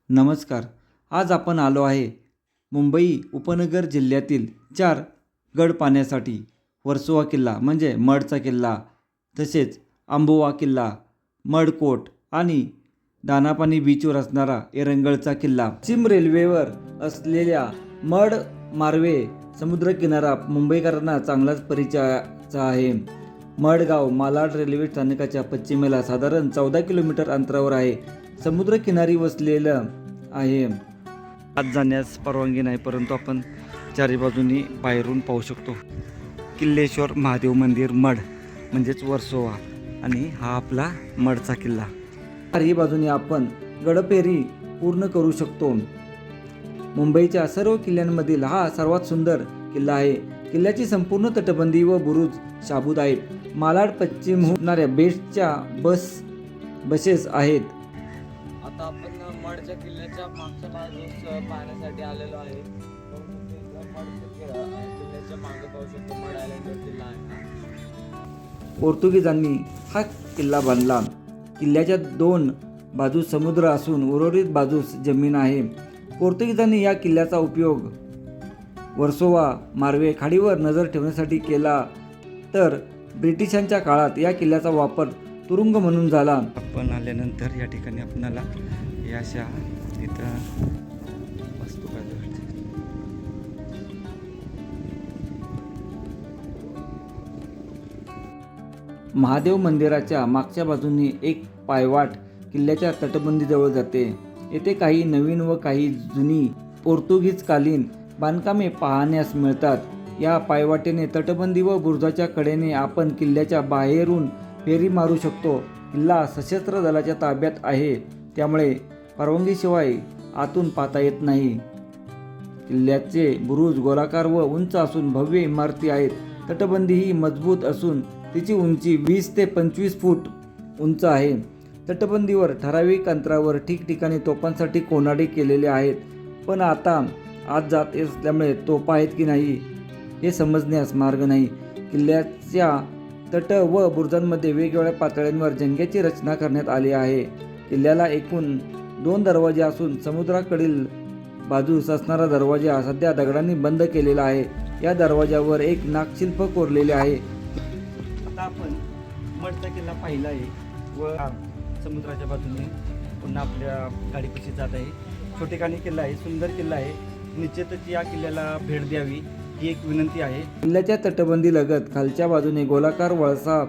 नमस्कार. आज आपण आलो आहे मुंबई उपनगर जिल्ह्यातील 4 गड पाहण्यासाठी. वर्सोवा किल्ला म्हणजे मडचा किल्ला, तसेच आंबोवा किल्ला, मडकोट आणि दानापानी बीचवर असणारा एरंगळचा किल्ला. पश्चिम रेल्वेवर असलेल्या मड मार्वे समुद्रकिनारा मुंबईकरांना चांगलाच परिचयाचा आहे. मडगाव मालाड रेल्वे स्थानकाच्या पश्चिमेला साधारण 14 किलोमीटर अंतरावर आहे. समुद्रकिनारी वसलेलं आहे. आत जाण्यास परवानगी नाही, परंतु आपण चारी बाजूनी बाहेरून पाहू शकतो. किल्लेश्वर महादेव मंदिर मड म्हणजेच वर्सोवा, आणि हा आपला मडचा किल्ला. चारही बाजूनी आपण गडपेरी पूर्ण करू शकतो. मुंबईच्या सर्व किल्ल्यांमधील हा सर्वात सुंदर किल्ला आहे. किल्ल्याची संपूर्ण तटबंदी व बुरुज शाबूत आहेत. मालाड पश्चिम होणाऱ्या बेस्टच्या बसेस आहेत. आता आपण मडच्या किल्ल्याच्या मागच्या बाजूस पाहण्यासाठी आलेलो आहे. किल्ल्याच्या मागे पाहू शकतो मड आयलंड किल्ला आहे. पोर्तुगीजांनी हा किल्ला बांधला. किल्ल्याच्या 2 बाजूस समुद्र असून उर्वरित बाजूस जमीन आहे. पोर्तुगीजांनी या किल्ल्याचा उपयोग वर्सोवा मार्वे खाडीवर नजर ठेवण्यासाठी केला, तर ब्रिटिशांच्या काळात या किल्ल्याचा वापर तुरुंग म्हणून झाला. आपण आल्यानंतर या ठिकाणी आपल्याला या अशा इथं वस्तू पाहायला भेटते. महादेव मंदिराच्या मागच्या बाजूने एक पायवाट किल्ल्याच्या तटबंदीजवळ जाते. येथे काही नवीन व काही जुनी पोर्तुगीजकालीन बांधकामे पाहण्यास मिळतात. या पायवाटेने तटबंदी व बुरुजाच्या कडेने आपण किल्ल्याच्या बाहेरून फेरी मारू शकतो. किल्ला सशस्त्र दलाच्या ताब्यात आहे, त्यामुळे परवानगीशिवाय आतून पाहता येत नाही. किल्ल्याचे बुरुज गोलाकार व उंच असून भव्य इमारती आहेत. तटबंदी ही मजबूत असून तिची उंची 20 ते 25 फूट उंच आहे. तटबंदीवर ठराविक अंतरावर ठिकठिकाणी तोफांसाठी कोनाडे केलेले आहेत, पण आता आत जात असल्यामुळे तोफा आहेत की नाही हे समजण्यास मार्ग नाही. किल्ल्याच्या तट व बुरुजांमध्ये वेगवेगळ्या पातळ्यांवर जंग्याची रचना करण्यात आली आहे. किल्ल्याला एकूण 2 दरवाजे असून समुद्राकडील बाजूस असणारा दरवाजा सध्या दगडांनी बंद केलेला आहे. या दरवाजावर एक नागशिल्प कोरलेले आहे. आता आपण मडचा किल्ला पाहिला आहे व समुद्राच्या बाजूने पुन्हा आपल्या गाडीपाशी जात आहे. छोटेखानी किल्ला आहे, सुंदर किल्ला आहे. निश्चितच या किल्ल्याला भेट द्यावी ही एक विनंती आहे. किल्ल्याच्या तटबंदी लगत खालच्या बाजूने गोलाकार वळसा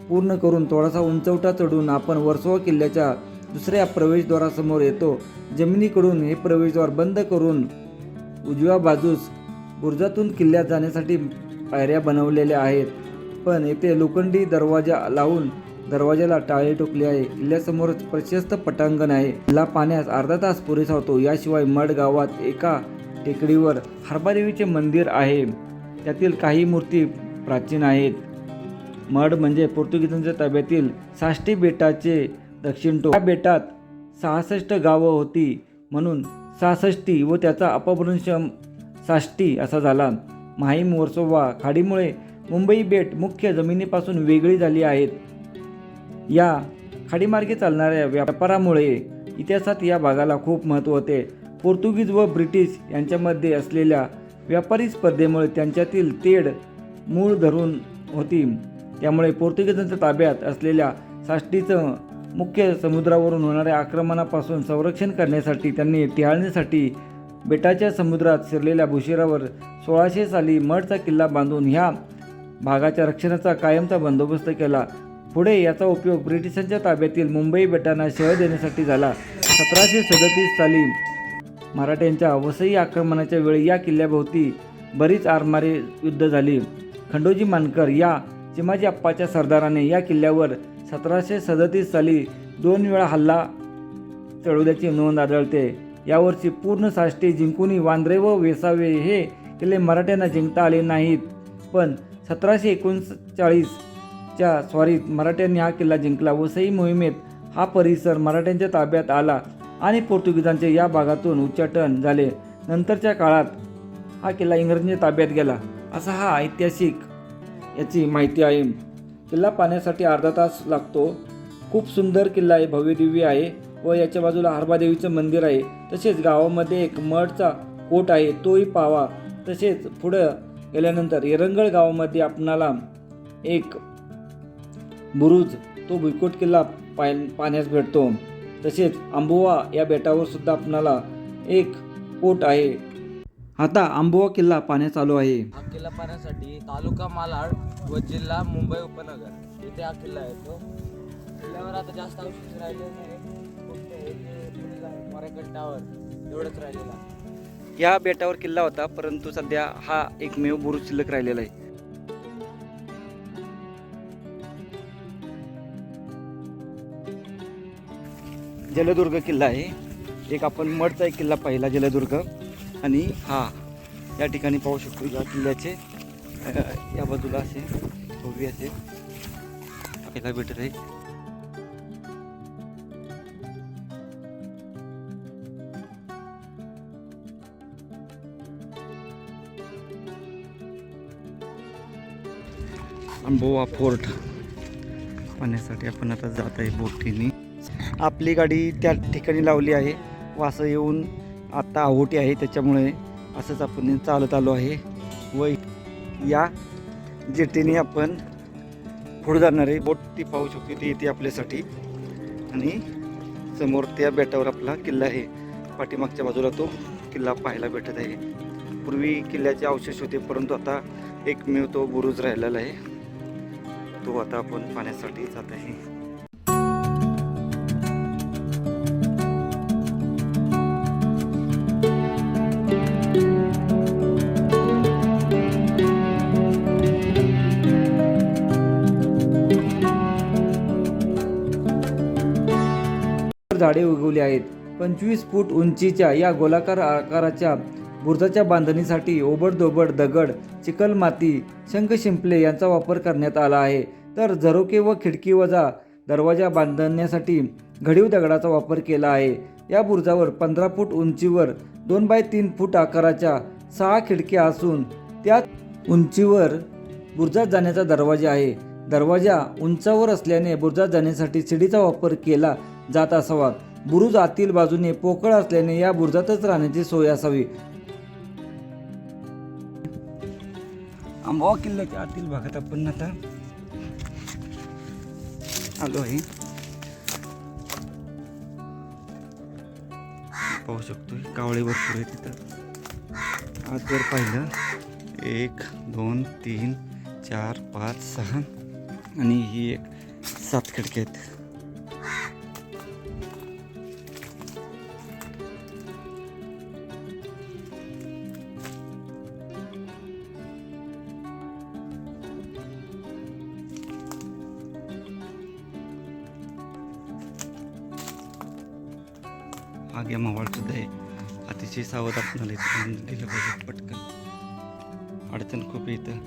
पूर्ण करून थोडासा उंचवटा चढून आपण वर्सोवा किल्ल्याच्या दुसऱ्या प्रवेशद्वारासमोर येतो. जमिनीकडून हे प्रवेशद्वार बंद करून उजव्या बाजूस बुरुजातून किल्ल्यात जाण्यासाठी पायऱ्या बनवलेल्या आहेत, पण येथे लोखंडी दरवाजा लावून दरवाजाला टाळे टोकले आहे. किल्ल्यासमोरच प्रशस्त पटांगण आहे. किल्ला पाहण्यास अर्धा तास पुरेसा होतो. याशिवाय मड गावात एका टेकडीवर हरबादेवीचे मंदिर आहे. त्यातील काही मूर्ती प्राचीन आहेत. मड म्हणजे पोर्तुगीजांच्या ताब्यातील साष्टी बेटाचे दक्षिण टोक. या बेटात 66 गावं होती, म्हणून 66 व त्याचा अपभ्रंश साष्टी असा झाला. माहीम वर्सोवा खाडीमुळे मुंबई बेट मुख्य जमिनीपासून वेगळी झाली आहेत. या खाडीमार्गे चालणाऱ्या व्यापारामुळे इतिहासात या भागाला खूप महत्त्व होते. पोर्तुगीज व ब्रिटिश यांच्यामध्ये असलेल्या व्यापारी स्पर्धेमुळे त्यांच्यातील तेढ मूळ धरून होती. त्यामुळे पोर्तुगीजांच्या ताब्यात असलेल्या साष्टीचं मुख्य समुद्रावरून होणाऱ्या आक्रमणापासून संरक्षण करण्यासाठी त्यांनी टिहाळणीसाठी बेटाच्या समुद्रात शिरलेल्या भुशिरावर 1600 साली मडचा किल्ला बांधून ह्या भागाच्या रक्षणाचा कायमचा बंदोबस्त केला. पुढे याचा उपयोग ब्रिटिशांच्या ताब्यातील मुंबई बेटांना शह देण्यासाठी झाला. 1737 साली मराठ्यांच्या वसई आक्रमणाच्या वेळी या किल्ल्याभोवती बरीच आरमारी युद्ध झाली. खंडोजी मानकर या चिमाजी अप्पाच्या सरदाराने या किल्ल्यावर 1737 साली 2 वेळा हल्ला चढवल्याची नोंद आढळते. यावर्षी पूर्ण साष्टी जिंकूनही वांद्रे व वेसावे हे किल्ले मराठ्यांना जिंकता आले नाहीत, पण 1739 च्या स्वारीत मराठ्यांनी हा किल्ला जिंकला. वसई मोहिमेत हा परिसर मराठ्यांच्या ताब्यात आला आणि पोर्तुगीजांचे या भागातून उच्चाटन झाले. नंतरच्या काळात हा किल्ला इंग्रजांच्या ताब्यात गेला, असा हा ऐतिहासिक याची माहिती आहे. किल्ला पाहण्यासाठी अर्धा तास लागतो. खूप सुंदर किल्ला आहे, भव्यदिव्य आहे. व याच्या बाजूला हरबादेवीचं मंदिर आहे. तसेच गावामध्ये एक मठचा कोट आहे, तोही पावा. तसेच पुढं गेल्यानंतर एरंगळ गावामध्ये आपणाला एक बुरुज, तो भुईकोट किल्ला पाहण्यास भेटतो. तसेच आंबोवा या बेटावर सुद्धा आपणाला एक कोट आहे. आता आंबोवा किल्ला पाहण्यास आलो आहे. हा किल्ला पाहण्यासाठी तालुका मालाड व जिल्हा मुंबई उपनगर इथे हा किल्ला आहे. तो किल्ल्यावर आता जास्त अवशेष राहिले नाही, फक्त हे जे पुढील आहे मोरेकट टावर एवढंच राहिलेलं आहे. या बेटावर किल्ला होता, परंतु सध्या हा एकमेव बुरुज शिल्लक राहिलेला आहे. जलदुर्ग किल्ला आहे. एक आपण मठचा एक किल्ला पाहिला जलदुर्ग, आणि हा या ठिकाणी पाहू शकतो. या किल्ल्याचे या बाजूला असे भव्य असे पाहायला भेटत आहे. आंबोवा फोर्ट पाहण्यासाठी आपण आता जात आहे बोटीने. आपली गाडी त्या ठिकाणी लावली आहे. वासं येऊन आता आहोटी आहे, त्याच्यामुळे असंच आपण चालत आलो आहे. व या जेटीने आपण पुढे जाणार आहे. बोट ती पाहू शकतो, ती येते आपल्यासाठी. आणि समोर त्या बेटावर आपला किल्ला आहे. पाठीमागच्या बाजूला तो किल्ला पाहायला भेटत आहे. पूर्वी किल्ल्याचे अवशेष होते, परंतु आता एकमेव तो बुरुज राहिलेला आहे. तो आता आपण पाहण्यासाठी जात आहे. झाडे उगवली आहेत. 25 फूट उंचीच्या या गोलाकार आकाराच्या बुरुजाच्या बांधणीसाठी ओबडधोबड दगड, चिकलमाती, शंख शिंपले यांचा वापर करण्यात आला आहे. तर झरोके व खिडकी वजा दरवाजा बांधण्यासाठी घडीव दगडाचा वापर केला आहे. या बुरुजावर 15 फूट उंचीवर 2 बाय 3 फूट आकाराच्या 6 खिडक्या असून त्या उंचीवर बुरुजात जाण्याचा दरवाजा आहे. दरवाजा उंचावर असल्याने बुरुजात जाण्यासाठी शिडीचा वापर केला जात असावा. बुरुज आतील बाजूने पोकळ असल्याने या बुरुजातच राहण्याची सोय असावी. आंबोवा किल्ल्याच्या आतील भागात आपण आता आलो आहे. पाहू शकतो कावळे भरपूर आहे तिथं. आज जर पाहिलं 1 2 3 4 5 6 आणि ही एक 7 खिडक्या आहेत. आग्या मावळ सुद्धा आहे. अतिशय सावध आपल्याला इथं दिलं पाहिजे. पटकन अडचण खूप येतं.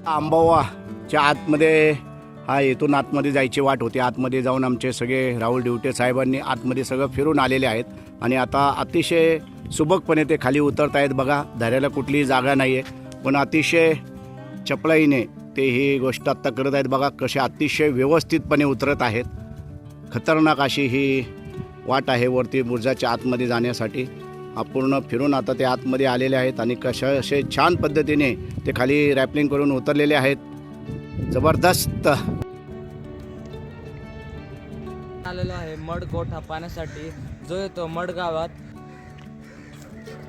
आंबोवाच्या आतमध्ये हा इथून आतमध्ये जायची वाट होती. आतमध्ये जाऊन आमचे सगळे राहुल डिवटे साहेबांनी आतमध्ये सगळं फिरून आलेले आहेत. आणि आता अतिशय सुबकपणे ते खाली उतरत आहेत. बघा, धरायला कुठलीही जागा नाही आहे, पण अतिशय चपळाईने ते ही गोष्ट आत्ता करत आहेत. बघा कसे अतिशय व्यवस्थितपणे उतरत आहेत. खतरनाक अशी ही वाट आहे वरती बुरुजाच्या आतमध्ये जाण्यासाठी. अपूर्ण फिरून आता ते आतमध्ये आलेले आहेत आणि कसे छान पद्धतीने ते खाली रॅपलिंग करून उतरलेले आहेत. जबरदस्त आलेलो आहे मड कोठ हा पाहण्यासाठी, जो येतो मड गावात.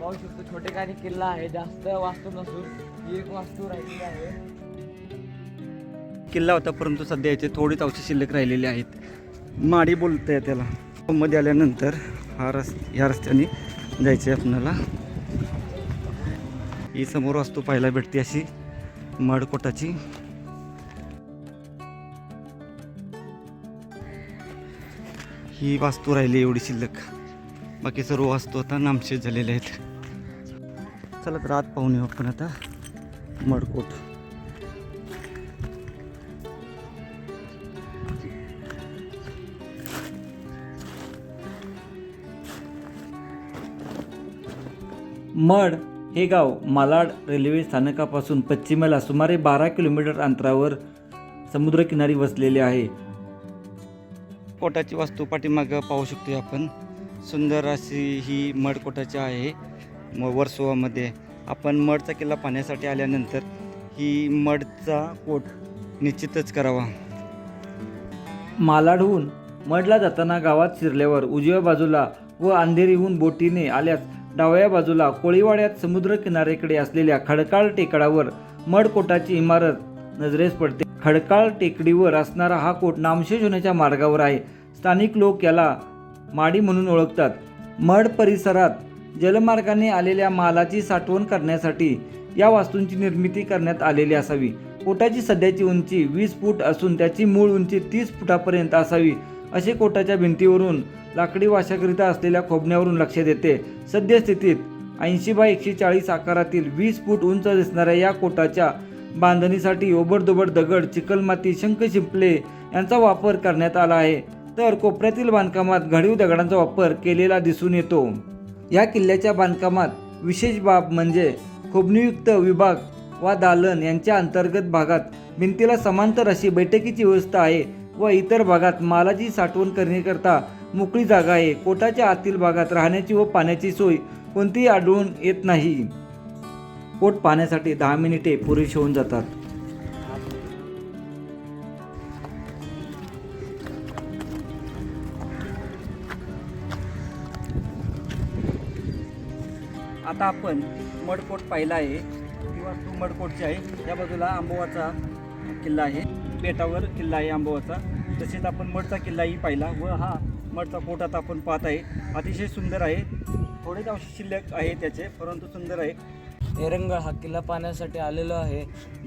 पाहू शकतो छोटेखानी किल्ला आहे, जास्त वास्तू नसून ही एक वास्तू राहिलेली आहे. किल्ला होता, परंतु सध्या याचे थोडेच अवशेष शिल्लक राहिलेले आहेत. माडी बोलतंय त्याला. मध्ये आल्यानंतर ह्या रस्त्याने जायचे आपल्याला. ही समोर वास्तू पाहायला भेटते अशी मडकोटाची. ही वास्तू राहिली एवढी शिल्लक, बाकी सर्व वास्तू आता नामशेष झालेले आहेत. चला तर आत पाहून येऊ आपण आता मडकोट. मड हे गाव मालाड रेल्वे स्थानकापासून पश्चिमेला सुमारे 12 किलोमीटर अंतरावर समुद्रकिनारी वसलेले आहे. कोटाची वास्तू पाठीमागं पाहू शकतो आपण. सुंदर अशी ही मड कोटाची आहे. वर्सोवामध्ये आपण मडचा किल्ला पाहण्यासाठी आल्यानंतर ही मडचा कोट निश्चितच करावा. मालाडहून मडला जाताना गावात शिरल्यावर उजव्या बाजूला व अंधेरीहून बोटीने आल्यास डाव्या बाजूला कोळीवाड्यात समुद्र किनाऱ्याकडे असलेल्या खडकाळ टेकडावर मड कोटाची इमारत नजरेस पडते. खडकाळ टेकडीवर असणारा हा कोट नामशेष होण्याच्या मार्गावर आहे. स्थानिक लोक याला माडी म्हणून ओळखतात. मड परिसरात जलमार्गाने आलेल्या मालाची साठवण करण्यासाठी या वास्तूंची निर्मिती करण्यात आलेली असावी. कोटाची सध्याची उंची 20 फूट असून त्याची मूळ उंची 30 फुटापर्यंत असावी असे कोटाच्या भिंतीवरून लाकडी वाशाकरिता असलेल्या खोबण्यावरून लक्षात येते. सद्यस्थितीत 80 बाय 140 आकारातील 20 फूट उंच दिसणाऱ्या या कोटाच्या बांधणीसाठी ओबडधोबड दगड, चिकलमाती, शंख शिंपले यांचा वापर करण्यात आला आहे. तर कोपऱ्यातील बांधकामात घडीव दगडांचा वापर केलेला दिसून येतो. या किल्ल्याच्या बांधकामात विशेष बाब म्हणजे खोबणीयुक्त विभाग वा दालन यांच्या अंतर्गत भागात भिंतीला समांतर अशी बैठकीची व्यवस्था आहे व इतर भागात मालाची साठवण करण्याकरता मोकळी जागा आहे. कोटाच्या आतील भागात राहण्याची व पाण्याची सोय कोणतीही आढळून येत नाही. कोट पाहण्यासाठी 10 मिनिटे पुरेशी होऊन जातात. आता आपण मडकोट पाहिला आहे. ही वास्तू मडकोटची आहे. या बाजूला आंबोवाचा किल्ला आहे. बेटावर किल्ला आहे आंबोवाचा. तसेच आपण मडचा किल्लाही पाहिला व हा मडचा कोट आता आपण पाहत आहे. अतिशय सुंदर आहे. थोडेच अवशेष शिल्लक आहे त्याचे, परंतु सुंदर आहे. एरंगळ हा किल्ला पाहण्यासाठी आलेलो आहे.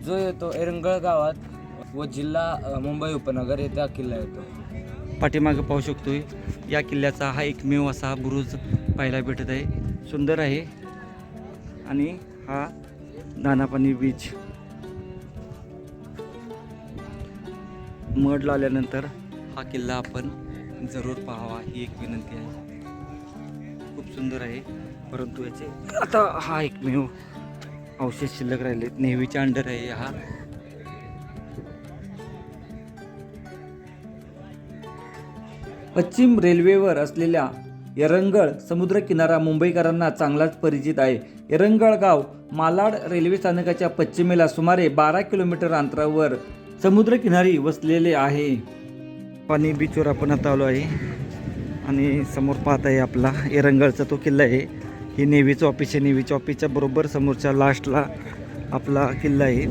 जो येतो एरंगळ गावात व जिल्हा मुंबई उपनगर येथे हा किल्ला येतो. पाठीमागं पाहू शकतोय या किल्ल्याचा हा एकमेव असा बुरुज पाहायला भेटत आहे. सुंदर आहे. आणि हा दानापानी बीच. मडला आल्यानंतर हा किल्ला आपण जरूर पाहावा ही एक विनंती आहे. खूप सुंदर आहे, परंतु याचे आता हा एकमेव अवशेष शिल्लक राहिले. नेव्हीच्या अंडर आहे हा. पश्चिम रेल्वेवर असलेल्या एरंगळ समुद्रकिनारा मुंबईकरांना चांगलाच परिचित आहे. एरंगळ गाव मालाड रेल्वे स्थानकाच्या पश्चिमेला सुमारे 12 किलोमीटर अंतरावर समुद्रकिनारी वसलेले आहे. पाणी बीचवर आपण आता आलो आहे आणि समोर पाहत आहे आपला एरंगळचा तो किल्ला आहे. ही नेव्हीचं ऑफिस आहे. नेव्हीच्या ऑफिसच्या बरोबर समोरच्या लास्टला आपला किल्ला आहे.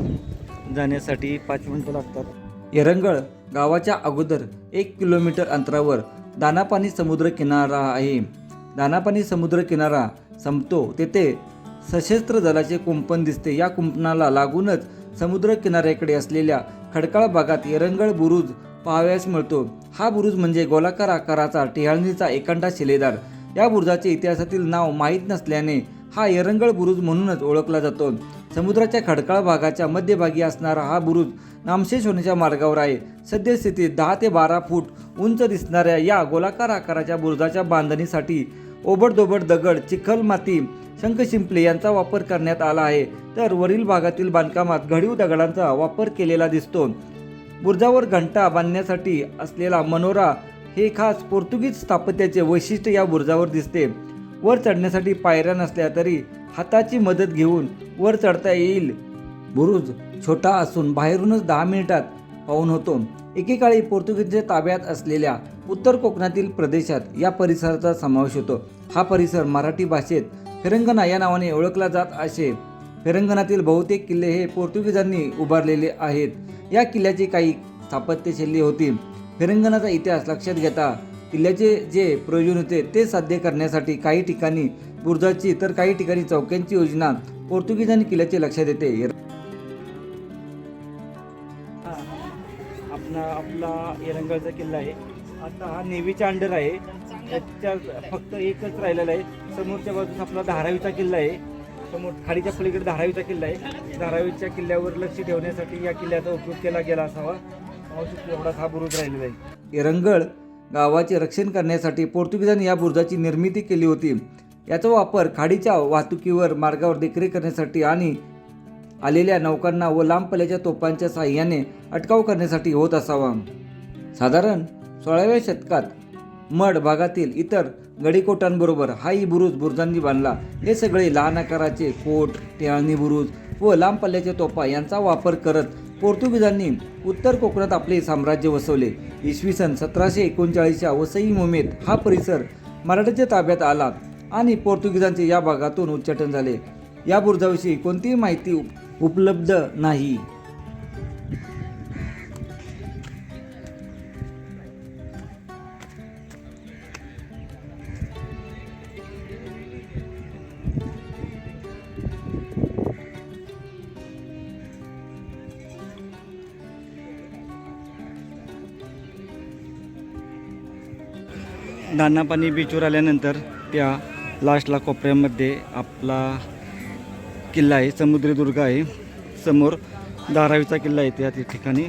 जाण्यासाठी 5 मिनिटं लागतात. एरंगळ गावाच्या अगोदर 1 किलोमीटर अंतरावर दानापानी समुद्र किनारा आहे. दानापानी समुद्र किनारा संपतो तेथे सशस्त्र दलाचे कुंपण दिसते. या कुंपणाला लागूनच समुद्र किनाऱ्याकडे असलेल्या खडकाळ भागात एरंगळ बुरुज पाहावयास मिळतो. हा बुरुज म्हणजे गोलाकार आकाराचा टिहाळणीचा एकांटा शिलेदार. या बुरुजाचे इतिहासातील नाव माहीत नसल्याने हा एरंगळ बुरुज म्हणूनच ओळखला जातो. समुद्राच्या खडकाळ भागाच्या मध्यभागी असणारा हा बुरुज नामशेष होण्याच्या मार्गावर आहे. सद्यस्थितीत 10 ते 12 फूट उंच दिसणाऱ्या या गोलाकार आकाराच्या बुरुजाच्या बांधणीसाठी ओबडधोबड दगड, चिखल, माती, शंख शिंपले यांचा वापर करण्यात आला आहे. तर वरील भागातील बांधकामात घडीव दगडांचा वापर केलेला दिसतो. बुरुजावर घंटा बांधण्यासाठी असलेला मनोरा हे खास पोर्तुगीज स्थापत्याचे वैशिष्ट्य या बुरुजावर दिसते. वर चढण्यासाठी पायऱ्या नसल्या तरी हाताची मदत घेऊन वर चढता येईल. बुरुज छोटा असून बाहेरूनच 10 मिनिटात पाहून होतो. एकेकाळी पोर्तुगीजच्या ताब्यात असलेल्या उत्तर कोकणातील प्रदेशात या परिसराचा समावेश होतो. हा परिसर मराठी भाषेत फिरंगणा या नावाने ओळखला जात असे. फिरंगणातील बहुतेक किल्ले हे पोर्तुगीजांनी उभारलेले आहेत. या किल्ल्याची काही स्थापत्यशैली होती. फिरंगणाचा इतिहास लक्षात घेता किल्ल्याचे जे प्रयोजन होते ते साध्य करण्यासाठी काही ठिकाणी बुरुजाची तर काही ठिकाणी चौक्यांची योजना पोर्तुगीजांनी किल्ल्याचे लक्षात येते. आपला एरंगळचा किल्ला आहे. आता हा नेव्हीच्या अंडर आहे. त्याच्या फक्त एकच राहिलेला आहे. समोरच्या बाजूस आपला धारावीचा किल्ला आहे. समोर खाडीच्या पलीकडे धारावीचा किल्ला आहे. धारावीच्या किल्ल्यावर लक्ष ठेवण्यासाठी या किल्ल्याचा उपयोग केला गेला असावा. एवढाच हा बुरुज राहिलेला आहे. एरंगळ गावाचे रक्षण करण्यासाठी पोर्तुगीजांनी या बुरुजाची निर्मिती केली होती. याचा वापर खाडीच्या वाहतुकीवर मार्गावर देखरेख करण्यासाठी आणि आलेल्या नौकांना व लांब पल्ल्याच्या तोफांच्या साहाय्याने अटकाव करण्यासाठी होत असावा. साधारण 16व्या शतकात मड भागातील इतर गडीकोटांबरोबर हाही बुरुजांनी बांधला. हे सगळे लहान आकाराचे कोट, टेहळणी बुरुज व लांब पल्ल्याच्या तोफा यांचा वापर करत पोर्तुगीजांनी उत्तर कोकणात आपले साम्राज्य वसवले. इसवी सन 1739च्या वसई मोहिमेत हा परिसर मराठ्याच्या ताब्यात आला आणि पोर्तुगीजांचे या भागातून उच्चाटन झाले. या बुरुजाविषयी कोणतीही माहिती उपलब्ध नाही. दानापानी बीचवर आल्यानंतर त्या लास्टला कोपऱ्यामध्ये आपला किल्ला आहे, समुद्रीदुर्ग आहे. समोर धारावीचा किल्ला आहे त्या ठिकाणी